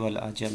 والعجم।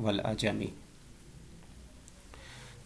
والعجم।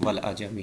والعجم।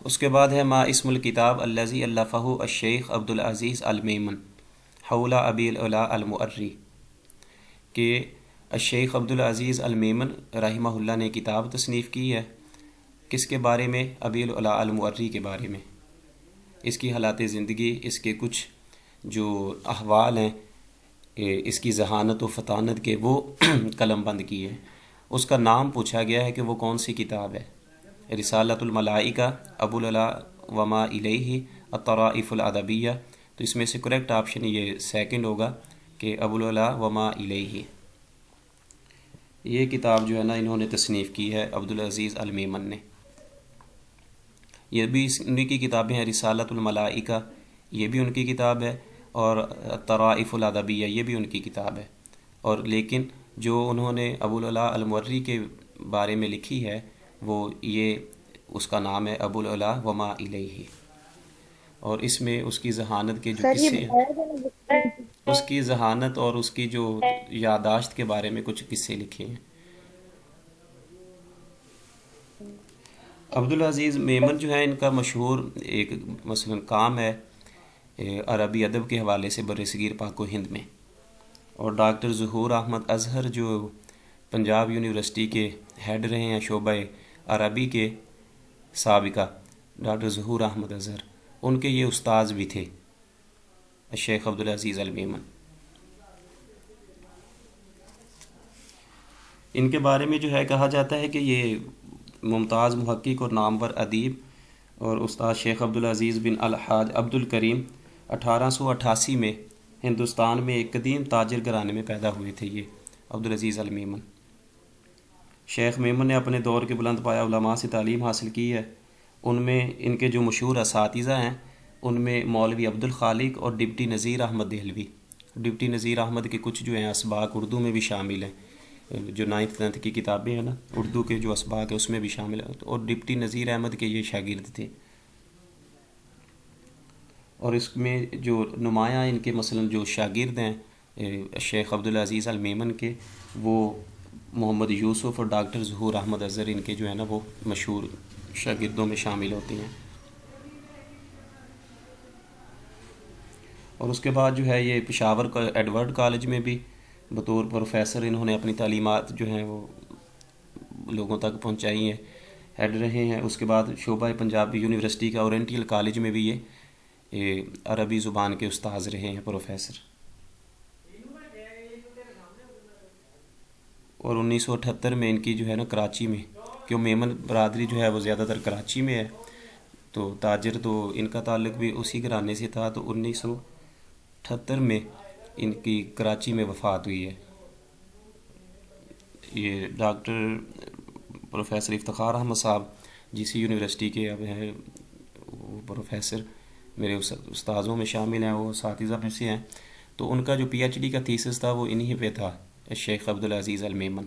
اس کے بعد ہے ما اسم الکتاب الذی الفہ الشیخ عبد العزیز المیمن حول ابی العلا المؤری، کہ الشیخ عبد العزیز المیمن رحمہ اللہ نے کتاب تصنیف کی ہے کس کے بارے میں؟ ابی العلا المؤری کے بارے میں، اس کی حالات زندگی، اس کے کچھ جو احوال ہیں، اس کی ذہانت و فطانت کے، وہ قلم بند کیے ہیں۔ اس کا نام پوچھا گیا ہے کہ وہ کون سی کتاب ہے۔ رسالۃ الملائکہ، ابو العلا وما الیہ، الطرائف الادبیہ، تو اس میں سے کریکٹ آپشن یہ سیکنڈ ہوگا کہ ابو العلا وما الیہ۔ یہ کتاب جو ہے نا انہوں نے تصنیف کی ہے عبد العزیز المیمن نے۔ یہ بھی انہی کی کتابیں ہیں، رسالۃ الملائکہ یہ بھی ان کی کتاب ہے، اور الطرائف الادبیہ یہ بھی ان کی کتاب ہے، اور لیکن جو انہوں نے ابو العلا المؤری کے بارے میں لکھی ہے وہ یہ اس کا نام ہے ابو العلا وما الیہ، اور اس میں اس کی ذہانت کے جو سر یہ قصے ہیں، بتایا گیا نا اس کی ذہانت اور اس کی جو یادداشت کے بارے میں کچھ قصے لکھے ہیں۔ عبدالعزیز میمن جو ہے ان کا مشہور ایک مثلا کام ہے عربی ادب کے حوالے سے برصغیر پاک و ہند میں، اور ڈاکٹر ظہور احمد اظہر جو پنجاب یونیورسٹی کے ہیڈ رہے ہیں شعبہ عربی کے سابقہ، ڈاکٹر ظہور احمد اظہر، ان کے یہ استاذ بھی تھے الشیخ عبدالعزیز المیمن۔ ان کے بارے میں جو ہے کہا جاتا ہے کہ یہ ممتاز محقق اور نامور ادیب اور استاد شیخ عبدالعزیز بن الحاج عبد الکریم 1888 میں ہندوستان میں ایک قدیم تاجر گھرانے میں پیدا ہوئے تھے یہ عبدالعزیز المیمن۔ شیخ میمن نے اپنے دور کے بلند پایہ علماء سے تعلیم حاصل کی ہے، ان میں ان کے جو مشہور اساتذہ ہیں ان میں مولوی عبد الخالق اور ڈپٹی نذیر احمد دہلوی۔ ڈپٹی نذیر احمد کے کچھ جو ہیں اسباق اردو میں بھی شامل ہیں، جو 9th 10th کی کتابیں ہیں نا اردو کے جو اسباق ہیں اس میں بھی شامل ہیں، اور ڈپٹی نذیر احمد کے یہ شاگرد تھے۔ اور اس میں جو نمایاں ان کے مثلا جو شاگرد ہیں شیخ عبدالعزیز المیمن کے، وہ محمد یوسف اور ڈاکٹر ظہور احمد اظہر ان کے جو ہے نا وہ مشہور شاگردوں میں شامل ہوتے ہیں۔ اور اس کے بعد جو ہے یہ پشاور کا ایڈورڈ کالج میں بھی بطور پروفیسر انہوں نے اپنی تعلیمات جو ہیں وہ لوگوں تک پہنچائی ہیں، ہیڈ رہے ہیں۔ اس کے بعد شعبہ پنجابی یونیورسٹی کا اورینٹیل کالج میں بھی یہ عربی زبان کے استاذ رہے ہیں، پروفیسر۔ اور 1978 میں ان کی جو ہے نا کراچی میں، کیوں میمن برادری جو ہے وہ زیادہ تر کراچی میں ہے، تو تاجر تو ان کا تعلق بھی اسی گھرانے سے تھا، تو 1978 میں ان کی کراچی میں وفات ہوئی ہے۔ یہ ڈاکٹر پروفیسر افتخار احمد صاحب جی یونیورسٹی کے اب ہیں، وہ پروفیسر میرے استاذوں میں شامل ہیں، وہ اساتذہ میں سے ہیں، تو ان کا جو پی ایچ ڈی کا تھیسس تھا وہ انہی پہ تھا، شیخ عبدالعزیز المیمن۔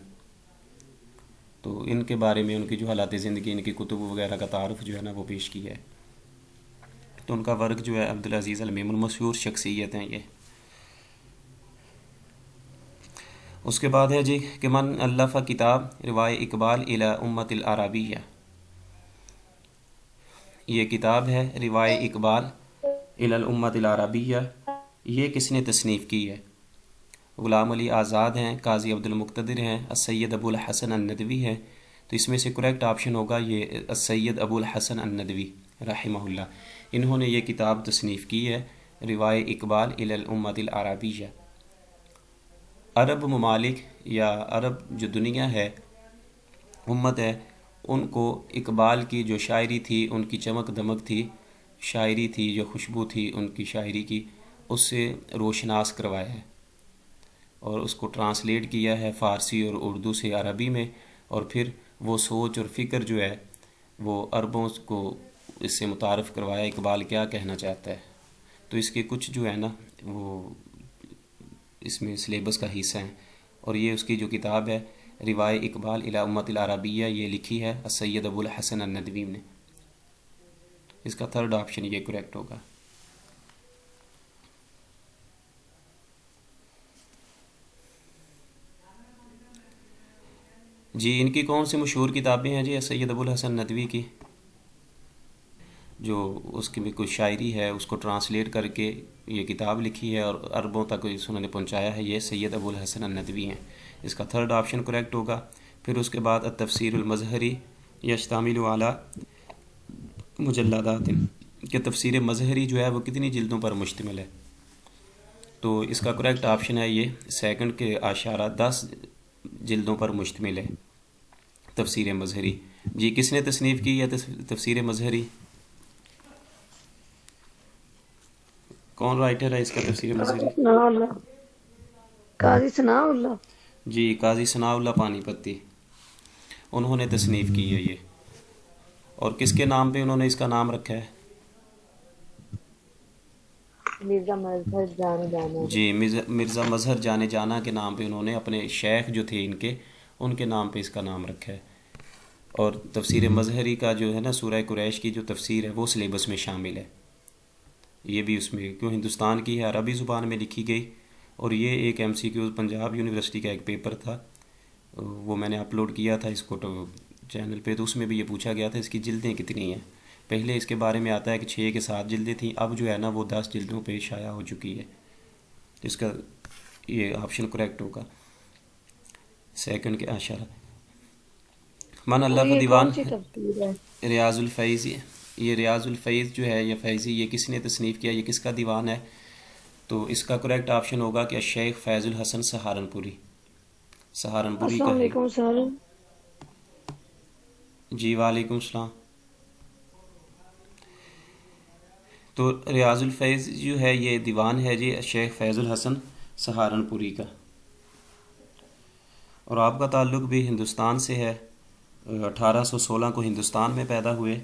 تو ان کے بارے میں ان کی جو حالات زندگی، ان کی کتب وغیرہ کا تعارف جو ہے نا وہ پیش کیا ہے۔ تو ان کا ورک جو ہے عبدالعزیز المیمن مشہور شخصیت ہیں یہ۔ اس کے بعد ہے جی کہ من الف کتاب روائے اقبال الی امت العربیہ، یہ کتاب ہے روائے اقبال الی الامت العربیہ، یہ کس نے تصنیف کی ہے؟ غلام علی آزاد ہیں، قاضی عبد المقتدر ہیں، السید ابو الحسن الندوی ہیں، تو اس میں سے کریکٹ آپشن ہوگا یہ السید ابو الحسن الندوی رحمہ اللہ۔ انہوں نے یہ کتاب تصنیف کی ہے روائے اقبال الی الامت العربیہ۔ عرب ممالک یا عرب جو دنیا ہے، امت ہے، ان کو اقبال کی جو شاعری تھی، ان کی چمک دمک تھی، شاعری تھی، جو خوشبو تھی ان کی شاعری کی، اس سے روشناس کروایا ہے، اور اس کو ٹرانسلیٹ کیا ہے فارسی اور اردو سے عربی میں، اور پھر وہ سوچ اور فکر جو ہے وہ عربوں کو اس سے متعارف کروایا اقبال کیا کہنا چاہتا ہے۔ تو اس کے کچھ جو ہے نا وہ اس میں سلیبس کا حصہ ہیں، اور یہ اس کی جو کتاب ہے روائے اقبال الی امت العربیہ، یہ لکھی ہے السید ابو الحسن الندوی نے۔ اس کا تھرڈ آپشن یہ کریکٹ ہوگا۔ جی ان کی کون سی مشہور کتابیں ہیں جی سید ابو الحسن ندوی کی؟ جو اس کی بھی کوئی شاعری ہے اس کو ٹرانسلیٹ کر کے یہ کتاب لکھی ہے اور عربوں تک انہوں نے پہنچایا ہے، یہ سید ابو الحسن الندوی ہیں۔ اس کا تھرڈ آپشن کریکٹ ہوگا۔ پھر اس کے بعد التفسیر المظہری یشتمل علی مجلدات، کہ تفسیر مظہری جو ہے وہ کتنی جلدوں پر مشتمل ہے؟ تو اس کا کریکٹ آپشن ہے یہ سیکنڈ کے اشارہ 10 جلدوں پر مشتمل ہے تفسیر مظہری۔ جی کس نے تصنیف کی ہے تفسیر مظہری؟ کون رائٹر ہے اس کا تفسیر مظہری؟ ثناء اللہ، قاضی ثناء اللہ۔ جی قاضی ثناء اللہ پانی پتی، انہوں نے تصنیف کی ہے یہ۔ اور کس کے نام پہ انہوں نے اس کا نام رکھا ہے؟ مرزا مظہر جان جانا۔ جی مرزا مظہر جانے جانا کے نام پہ انہوں نے اپنے شیخ جو تھے ان کے نام پہ اس کا نام رکھا ہے۔ اور تفسیر مظہری کا جو ہے نا سورہ قریش کی جو تفسیر ہے وہ سلیبس میں شامل ہے، یہ بھی اس میں کیوں ہندوستان کی ہے، عربی زبان میں لکھی گئی۔ اور یہ ایک ایم سی کیو پنجاب یونیورسٹی کا ایک پیپر تھا، وہ میں نے اپلوڈ کیا تھا اس کو چینل پہ، تو اس میں بھی یہ پوچھا گیا تھا اس کی جلدیں کتنی ہیں۔ پہلے اس کے بارے میں آتا ہے کہ 6 کے 7 جلدیں تھیں، اب جو ہے نا وہ 10 جلدوں پہ شائع ہو چکی ہے۔ اس کا یہ آپشن کریکٹ ہوگا سیکنڈ کے اشارہ۔ من اور اللہ یہ دیوان کون سی تفسیر ہے؟ ریاض الفیض، یہ ریاض الفیض جو ہے یہ فیضی، یہ کس نے تصنیف کیا، یہ کس کا دیوان ہے؟ تو اس کا کریکٹ آپشن ہوگا کہ الشیخ فیض الحسن سہارنپوری، سہارنپوری السلام کا ہے۔ علیکم سر۔ جی وعلیکم السلام۔ تو ریاض الفیض جو ہے یہ دیوان ہے جی شیخ فیض الحسن سہارنپوری کا، اور آپ کا تعلق بھی ہندوستان سے ہے۔ 1816 کو ہندوستان میں پیدا ہوئے،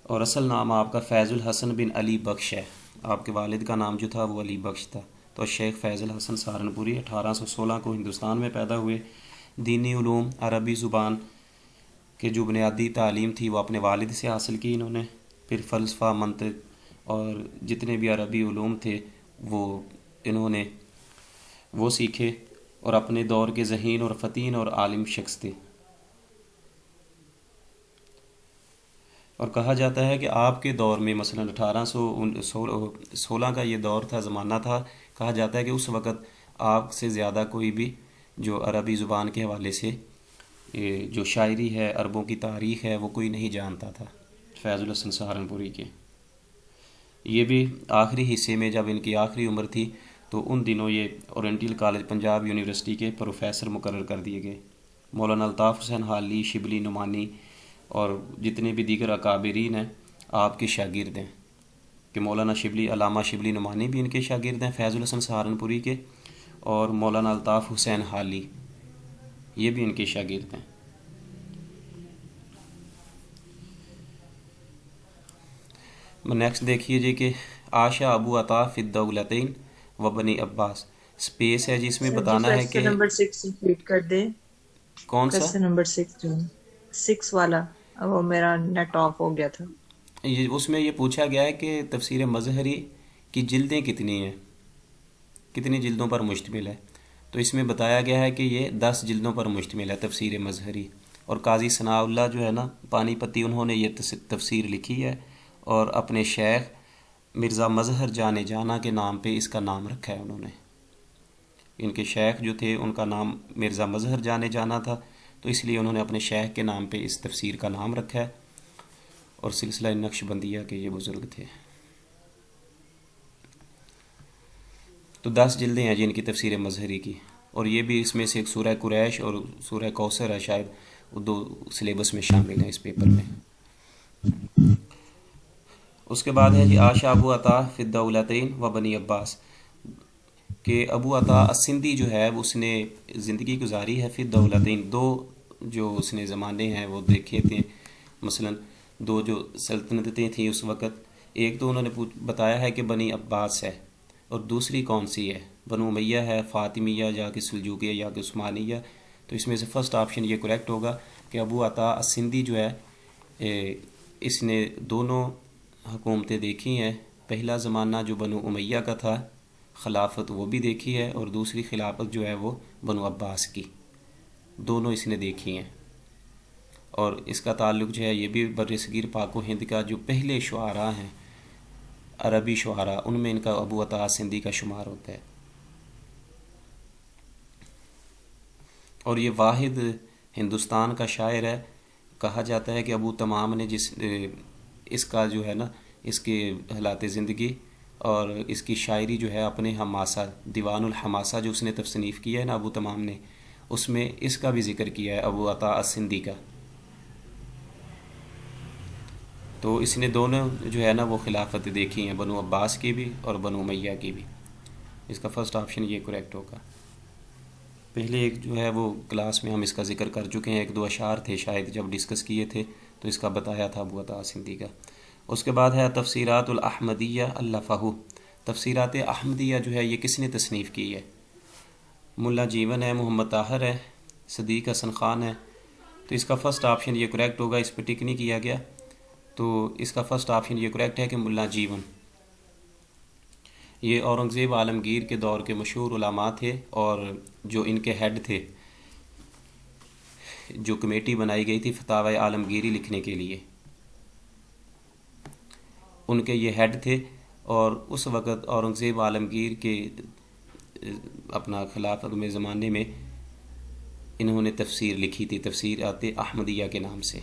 اور اصل نام آپ کا فیض الحسن بن علی بخش ہے، آپ کے والد کا نام جو تھا وہ علی بخش تھا۔ تو شیخ فیض الحسن سہارنپوری 1816 کو ہندوستان میں پیدا ہوئے۔ دینی علوم عربی زبان کے جو بنیادی تعلیم تھی وہ اپنے والد سے حاصل کی انہوں نے، پھر فلسفہ منطق اور جتنے بھی عربی علوم تھے وہ انہوں نے وہ سیکھے، اور اپنے دور کے ذہین اور فطین اور عالم شخص تھے۔ اور کہا جاتا ہے کہ آپ کے دور میں مثلا 1816 کا یہ دور تھا، زمانہ تھا، کہا جاتا ہے کہ اس وقت آپ سے زیادہ کوئی بھی جو عربی زبان کے حوالے سے جو شاعری ہے، عربوں کی تاریخ ہے، وہ کوئی نہیں جانتا تھا فیض الحسن سہارنپوری کے۔ یہ بھی آخری حصے میں جب ان کی آخری عمر تھی تو ان دنوں یہ اورینٹل کالج پنجاب یونیورسٹی کے پروفیسر مقرر کر دیے گئے۔ مولانا الطاف حسین حالی، شبلی نعمانی اور جتنے بھی دیگر اکابرین ہیں آپ کے شاگرد ہیں، کہ مولانا شبلی علامہ شبلی نعمانی بھی ان کے شاگرد ہیں فیض الحسن سہارنپوری کے، اور مولانا الطاف حسین حالی یہ بھی ان کے شاگرد ہیں۔ نیکسٹ دیکھیے جی کہ آشا ابو عطا فی الدولتین و بنی عباس، سپیس ہے جی اس میں سر جی بتانا ہے کہ کوشچن نمبر 6 ریپیٹ کر دیں۔ کون سا کوشچن نمبر 6 جو 6 والا، وہ میرا نیٹ آف ہو گیا تھا۔ یہ اس میں یہ پوچھا گیا ہے کہ تفسیر مظہری کی جلدیں کتنی ہیں، کتنی جلدوں پر مشتمل ہے؟ تو اس میں بتایا گیا ہے کہ یہ 10 جلدوں پر مشتمل ہے تفسیر مظہری، اور قاضی ثناء اللہ جو ہے نا پانی پتی انہوں نے یہ تفسیر لکھی ہے، اور اپنے شیخ مرزا مظہر جانے جانا کے نام پہ اس کا نام رکھا ہے انہوں نے۔ ان کے شیخ جو تھے ان کا نام مرزا مظہر جانے جانا تھا، تو اس لیے انہوں نے اپنے شیخ کے نام پہ اس تفسیر کا نام رکھا ہے، اور سلسلہ نقش بندیہ کے یہ بزرگ تھے۔ تو 10 جلدیں ہیں جی ان کی تفسیر مظہری کی، اور یہ بھی اس میں سے ایک سورہ قریش اور سورہ کوثر ہے، شاید وہ 2 سلیبس میں شامل ہیں اس پیپر میں۔ اس کے بعد ہے جی آشا ابو عطا فی الدولتین و بنی عباس، کہ ابو عطا السندی جو ہے اس نے زندگی گزاری ہے فی الدولتین، 2 جو اس نے زمانے ہیں وہ دیکھے تھے، مثلا 2 جو سلطنتیں تھیں اس وقت، ایک تو انہوں نے بتایا ہے کہ بنی عباس ہے، اور دوسری کون سی ہے؟ بنو امیہ ہے، فاطمیہ یا کہ سلجوکیہ یا کہ عثمانیہ۔ تو اس میں سے فرسٹ آپشن یہ کریکٹ ہوگا کہ ابو عطا السندی جو ہے اس نے دونوں حکومتیں دیکھی ہیں، پہلا زمانہ جو بنو امیہ کا تھا خلافت وہ بھی دیکھی ہے، اور دوسری خلافت جو ہے وہ بنو عباس کی۔ دونوں اس نے دیکھی ہیں، اور اس کا تعلق جو ہے یہ بھی بر صغیر پاک و ہند کا جو پہلے شعراء ہیں عربی شعراء، ان میں ان کا ابو عطا سندھی کا شمار ہوتا ہے، اور یہ واحد ہندوستان کا شاعر ہے۔ کہا جاتا ہے کہ ابو تمام نے اس کا جو ہے نا اس کے حالات زندگی اور اس کی شاعری جو ہے اپنے حماسہ دیوان الحماسہ جو اس نے تصنیف کیا ہے نا ابو تمام نے، اس میں اس کا بھی ذکر کیا ہے ابو عطا السندھی کا۔ تو اس نے دونوں جو ہے نا وہ خلافت دیکھی ہیں، بنو عباس کی بھی اور بنو امیہ کی بھی۔ اس کا فرسٹ آپشن یہ کریکٹ ہوگا۔ پہلے ایک جو ہے وہ کلاس میں ہم اس کا ذکر کر چکے ہیں، ایک دو اشعار تھے شاید جب ڈسکس کیے تھے تو اس کا بتایا تھا ابو عطا سندھی کا۔ اس کے بعد ہے تفسیرات الاحمدیہ الفہو۔ تفسیرات احمدیہ جو ہے یہ کس نے تصنیف کی ہے؟ ملا جیون ہے، محمد طاہر ہے، صدیق حسن خان ہے۔ تو اس کا فرسٹ آپشن یہ کریکٹ ہوگا، اس پہ ٹک نہیں کیا گیا، تو اس کا فرسٹ آپشن یہ کریکٹ ہے کہ ملا جیون۔ یہ اورنگزیب عالمگیر کے دور کے مشہور علماء تھے، اور جو ان کے ہیڈ تھے، جو کمیٹی بنائی گئی تھی فتاوی عالمگیری لکھنے کے لیے، ان کے یہ ہیڈ تھے، اور اس وقت اورنگزیب عالمگیر کے اپنا خلافت میں زمانے میں انہوں نے تفسیر لکھی تھی، تفسیرات احمدیہ کے نام سے۔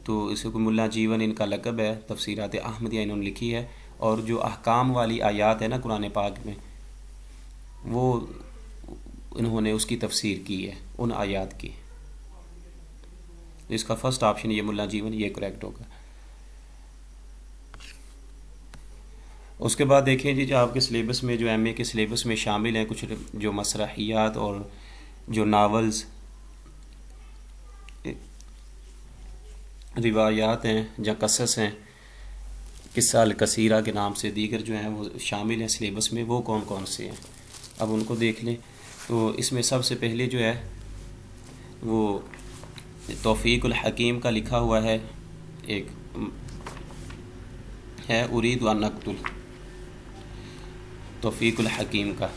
تو اس کو ملا جیون ان کا لقب ہے، تفسیرات احمدیہ انہوں نے لکھی ہے، اور جو احکام والی آیات ہے نا قرآن پاک میں، وہ انہوں نے اس کی تفسیر کی ہے، ان آیات کی۔ اس کا فرسٹ آپشن یہ ملا جیون یہ کریکٹ ہوگا۔ اس کے بعد دیکھیں جی جو آپ کے سلیبس میں جو ایم اے کے سلیبس میں شامل ہیں کچھ جو مسرحیات اور جو ناولز روایات ہیں یا قصص ہیں، قصہ الکثیرہ کے نام سے دیگر جو ہیں وہ شامل ہیں سلیبس میں، وہ کون کون سے ہیں اب ان کو دیکھ لیں۔ تو اس میں سب سے پہلے جو ہے وہ توفیق الحکیم کا لکھا ہوا ہے، ایک ہے ارید و نقتل، توفیق الحکیم کا،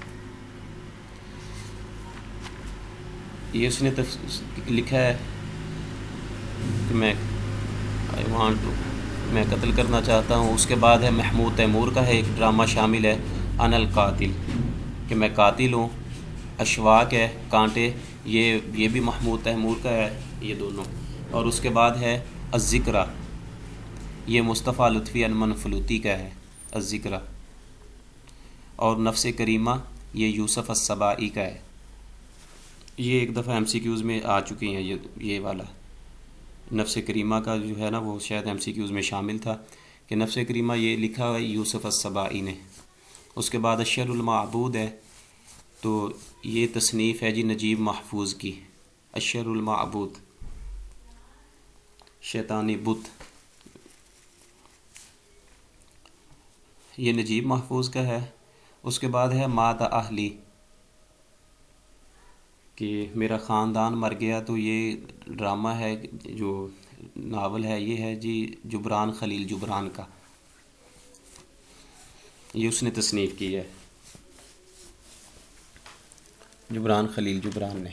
یہ اس نے لکھا ہے کہ میں قتل کرنا چاہتا ہوں۔ اس کے بعد ہے محمود تیمور کا ہے ایک ڈرامہ شامل ہے انا القاتل، کہ میں قاتل ہوں۔ اشواق ہے کانٹے، یہ بھی محمود تیمور کا ہے یہ دونوں۔ اور اس کے بعد ہے الذکرہ، یہ مصطفیٰ لطفی المنفلوطی کا ہے الذکرہ۔ اور نفس کریمہ یہ یوسف السبائی کا ہے۔ یہ ایک دفعہ ایم سی کیوز میں آ چکی ہیں، یہ والا نفس کریمہ کا جو ہے نا وہ شاید ایم سی کیوز میں شامل تھا کہ نفس کریمہ یہ لکھا ہے یوسف السبائی نے۔ اس کے بعد الشر المعبود ہے، تو یہ تصنیف ہے جی نجیب محفوظ کی، الشر المعبود، شیطانی بت، یہ نجیب محفوظ کا ہے۔ اس کے بعد ہے مات اہلی، کہ میرا خاندان مر گیا، تو یہ ڈرامہ ہے جو ناول ہے یہ ہے جی جبران خلیل جبران کا، یہ اس نے تصنیف کی ہے جبران خلیل جبران نے۔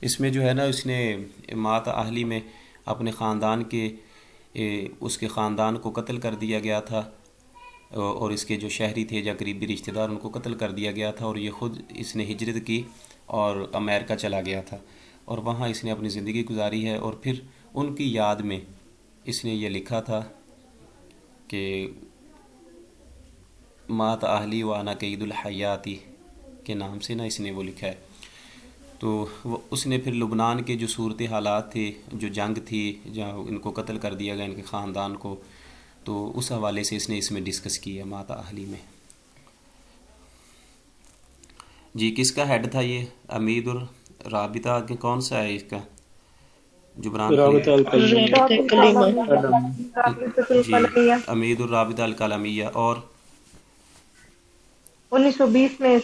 اس میں جو ہے نا اس نے مات اہلی میں اپنے خاندان کے اس کے خاندان کو قتل کر دیا گیا تھا، اور اس کے جو شہری تھے یا قریبی رشتہ دار ان کو قتل کر دیا گیا تھا، اور یہ خود اس نے ہجرت کی اور امریکہ چلا گیا تھا، اور وہاں اس نے اپنی زندگی گزاری ہے۔ اور پھر ان کی یاد میں اس نے یہ لکھا تھا کہ مات اہلی وانا قید الحیاتی کے نام سے نا اس نے وہ لکھا ہے۔ تو وہ اس نے پھر لبنان کے جو صورت حالات تھے، جو جنگ تھی جہاں ان کو قتل کر دیا گیا ان کے خاندان کو، تو اس حوالے سے اس نے اس میں ڈسکس کی ہے مات اہلی میں۔ جی کس کا ہیڈ تھا یہ؟ امید الرابطہ کے کون سا ہے اس کا؟ جبران رابطہ الکلمہ، جی امید الرابطہ الکلمیہ۔ اور 1920 میں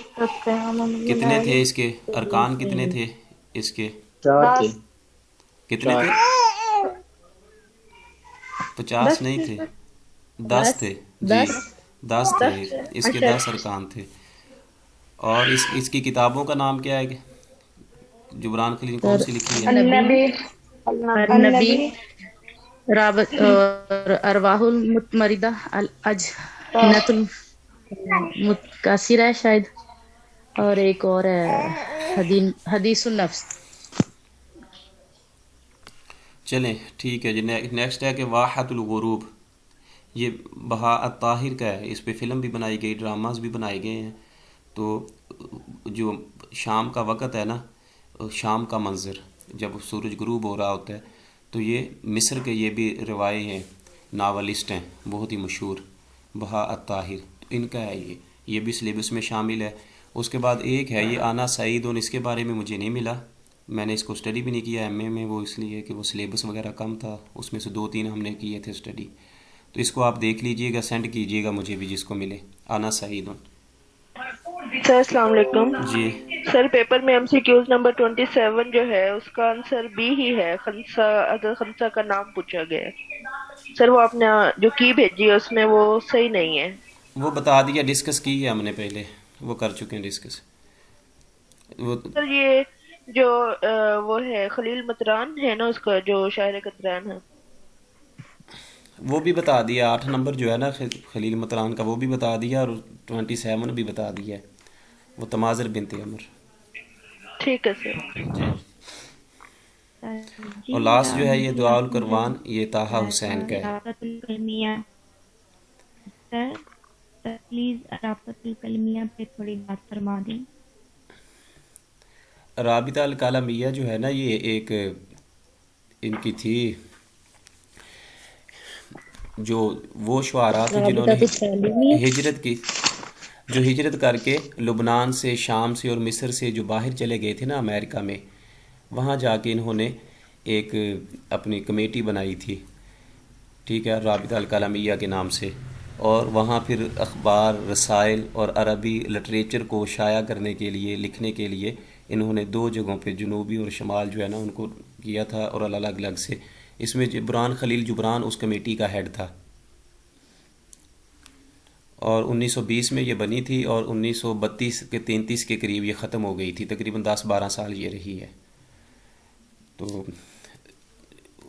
کتنے تھے اس کے ارکان، کتنے تھے اس کے؟ 4 تھے، کتنے تھے؟ 50 نہیں تھے، 10 تھے جی، 10 تھے اس کے، 10 ارکان تھے۔ اور اس کی کتابوں کا نام کیا ہے؟ جبران خلیل کون سی لکھی ہے؟ النبی النبی النبی رابط اور ارواح المتمردہ الاجنت المتکاثرہ ہے شاید، اور ایک اور ہے حدیث النفس۔ چلیں ٹھیک ہے جی، نیکسٹ ہے کہ واحت الغروب، یہ بہا الطاہر کا ہے، اس پہ فلم بھی بنائی گئی، ڈراماز بھی بنائے گئے ہیں۔ تو جو شام کا وقت ہے نا، شام کا منظر جب سورج غروب ہو رہا ہوتا ہے، تو یہ مصر کے یہ بھی روائے ہیں، ناولسٹ ہیں بہت ہی مشہور، بہا الطاہر، تو ان کا ہے یہ بھی سلیبس میں شامل ہے۔ اس کے بعد ایک ہے یہ آنا سعید، اور اس کے بارے میں مجھے نہیں ملا، میں نے اس کو اسٹڈی بھی نہیں کیا ایم اے میں، وہ اس لیے کہ وہ سلیبس وغیرہ کم تھا، اس میں سے 2-3 ہم نے کیے تھے اسٹڈی۔ تو اس کو آپ دیکھ لیجئے گا، سینڈ کیجئے گا مجھے بھی جس کو ملے، آنا سعید۔ سر السلام علیکم۔ جی سر پیپر میں MCQs نمبر 27 جو ہے اس کا آنسر بی ہی ہے، خنسا حضرت خنسا کا نام پوچھا گیا ہے سر، وہ آپ نے جو کی بھیجی ہے اس میں وہ صحیح نہیں ہے۔ وہ بتا دیا، ڈسکس کی ہے ہم نے پہلے، وہ کر چکے ہیں ڈسکس وہ۔ سر یہ جو وہ ہے خلیل مطران ہے نا، اس کا جو شاعر قدران ہے، وہ بھی بتا دیا، 8 نمبر جو ہے نا خلیل مطران کا وہ بھی بتا دیا، اور 27 بھی بتا دیا ہے، وہ تماظر بنت عمر۔ ٹھیک ہے سر۔ جی، اور لاسٹ جو ہے یہ دعاء القروان، یہ طٰہٰ حسین کا ہے۔ رابطۃ الکلمیہ سر، پلیز رابطۃ الکلمیہ پہ تھوڑی بات فرما دیں۔ رابطہ الکلمیہ جو ہے نا، یہ ایک ان کی تھی، جو وہ شعراء تھے جنہوں نے رابطۃ التعلیمیہ، ہجرت کی، جو ہجرت کر کے لبنان سے، شام سے اور مصر سے جو باہر چلے گئے تھے نا امریکہ میں، وہاں جا کے انہوں نے ایک اپنی کمیٹی بنائی تھی، ٹھیک ہے، رابطہ الکلمیہ کے نام سے، اور وہاں پھر اخبار، رسائل اور عربی لٹریچر کو شائع کرنے کے لیے، لکھنے کے لیے انہوں نے 2 جگہوں پہ، جنوبی اور شمال جو ہے نا ان کو کیا تھا، اور الگ الگ سے، اس میں جبران خلیل جبران اس کمیٹی کا ہیڈ تھا، اور 1920 میں یہ بنی تھی، اور 1932 کے 33 کے قریب یہ ختم ہو گئی تھی، تقریباً 10-12 سال یہ رہی ہے۔ تو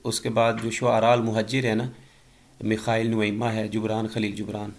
اس کے بعد جو شعراء المہجر ہے نا، میخائیل نعیمہ ہے، جبران خلیل جبران،